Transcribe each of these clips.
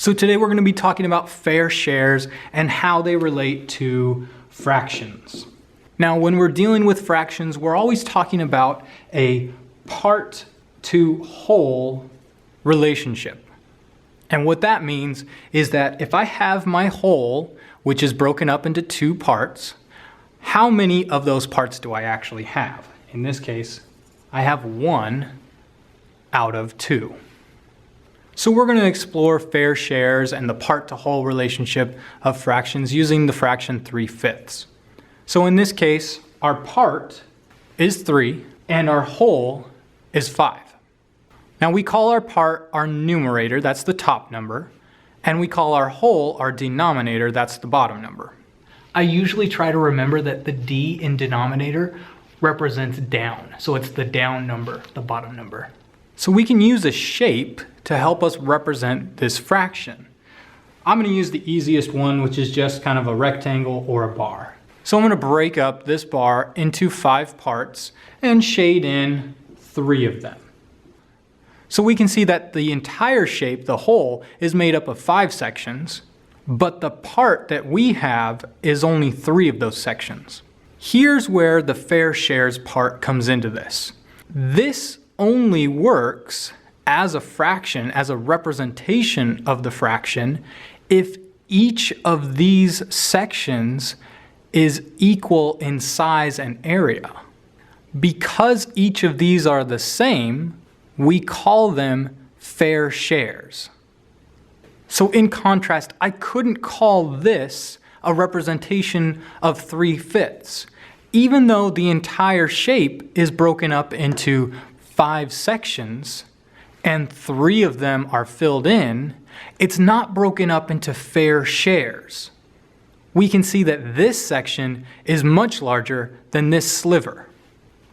So today we're going to be talking about fair shares and how they relate to fractions. Now, when we're dealing with fractions, we're always talking about a part to whole relationship. And what that means is that if I have my whole, which is broken up into two parts, how many of those parts do I actually have? In this case, I have 1 out of 2. So we're going to explore fair shares and the part to whole relationship of fractions using the fraction 3/5. So in this case, our part is 3 and our whole is 5. Now we call our part our numerator, that's the top number, and we call our whole our denominator, that's the bottom number. I usually try to remember that the D in denominator represents down, so it's the down number, the bottom number. So we can use a shape to help us represent this fraction. I'm going to use the easiest one, which is just kind of a rectangle or a bar. So I'm going to break up this bar into 5 parts and shade in 3 of them. So we can see that the entire shape, the whole, is made up of 5 sections, but the part that we have is only 3 of those sections. Here's where the fair shares part comes into this. This only works as a fraction, as a representation of the fraction, if each of these sections is equal in size and area. Because each of these are the same, we call them fair shares. So in contrast, I couldn't call this a representation of 3/5, even though the entire shape is broken up into 5 sections and 3 of them are filled in. It's not broken up into fair shares. We can see that this section is much larger than this sliver.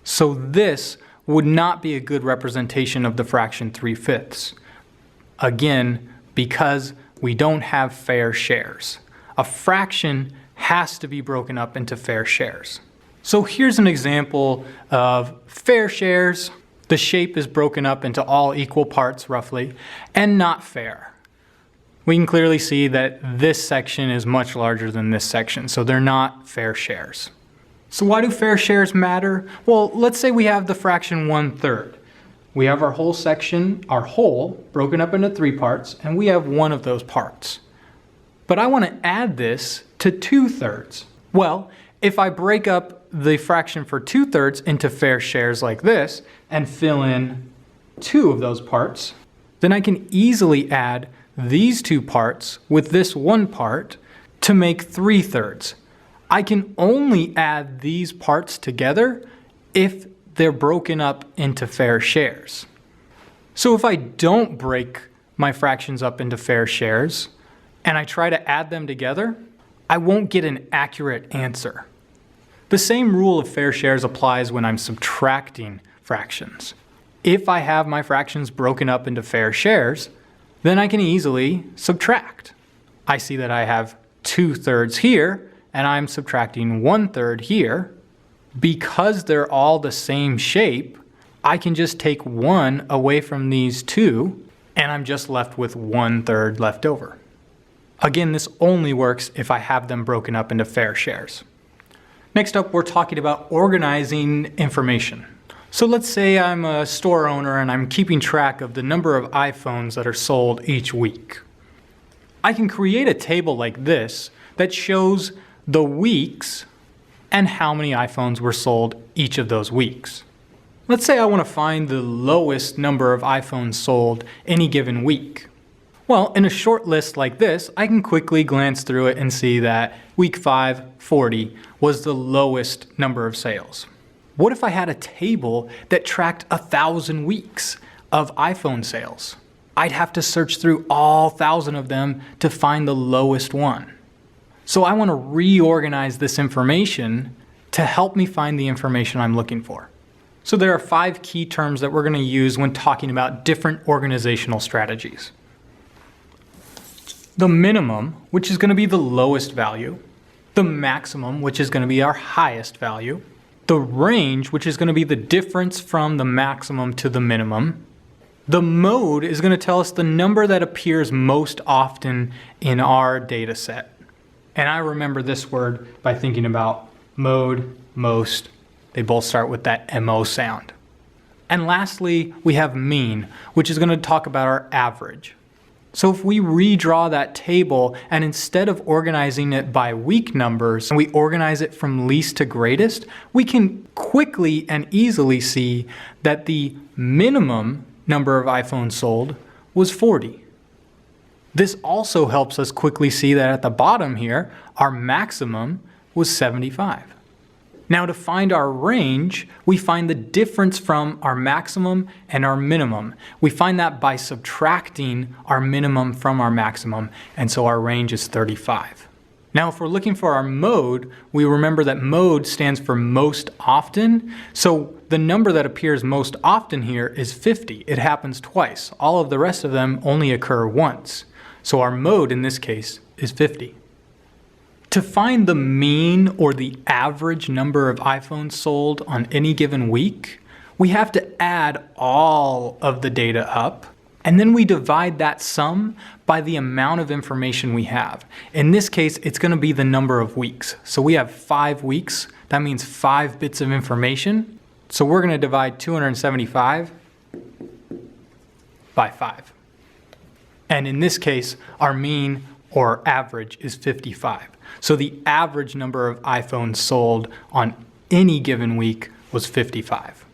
So this would not be a good representation of the fraction 3/5. Again, because we don't have fair shares. A fraction has to be broken up into fair shares. So here's an example of fair shares. The shape is broken up into all equal parts roughly, and not fair. We can clearly see that this section is much larger than this section, so they're not fair shares. So why do fair shares matter? Well, let's say we have the fraction 1/3. We have our whole section, our whole, broken up into 3 parts, and we have 1 of those parts. But I want to add this to 2/3. Well, if I break up the fraction for 2/3 into fair shares like this and fill in 2 of those parts, then I can easily add these 2 parts with this 1 part to make 3/3. I can only add these parts together if they're broken up into fair shares. So if I don't break my fractions up into fair shares and I try to add them together, I won't get an accurate answer. The same rule of fair shares applies when I'm subtracting fractions. If I have my fractions broken up into fair shares, then I can easily subtract. I see that I have 2/3 here, and I'm subtracting 1/3 here. Because they're all the same shape, I can just take 1 away from these 2, and I'm just left with 1/3 left over. Again, this only works if I have them broken up into fair shares. Next up, we're talking about organizing information. So let's say I'm a store owner and I'm keeping track of the number of iPhones that are sold each week. I can create a table like this that shows the weeks and how many iPhones were sold each of those weeks. Let's say I want to find the lowest number of iPhones sold any given week. Well, in a short list like this, I can quickly glance through it and see that week 5, 40, was the lowest number of sales. What if I had a table that tracked 1,000 weeks of iPhone sales? I'd have to search through all 1,000 of them to find the lowest one. So I want to reorganize this information to help me find the information I'm looking for. So there are 5 key terms that we're going to use when talking about different organizational strategies. The minimum, which is going to be the lowest value. The maximum, which is going to be our highest value. The range, which is going to be the difference from the maximum to the minimum. The mode is going to tell us the number that appears most often in our data set. And I remember this word by thinking about mode, most. They both start with that MO sound. And lastly, we have mean, which is going to talk about our average. So if we redraw that table and instead of organizing it by week numbers, we organize it from least to greatest, we can quickly and easily see that the minimum number of iPhones sold was 40. This also helps us quickly see that at the bottom here, our maximum was 75. Now to find our range, we find the difference from our maximum and our minimum. We find that by subtracting our minimum from our maximum, and so our range is 35. Now if we're looking for our mode, we remember that mode stands for most often, so the number that appears most often here is 50. It happens twice. All of the rest of them only occur once. So our mode in this case is 50. To find the mean or the average number of iPhones sold on any given week, we have to add all of the data up, and then we divide that sum by the amount of information we have. In this case, it's going to be the number of weeks. So we have 5 weeks. That means 5 bits of information. So we're going to divide 275 by 5. And in this case, our mean or average is 55. So the average number of iPhones sold on any given week was 55.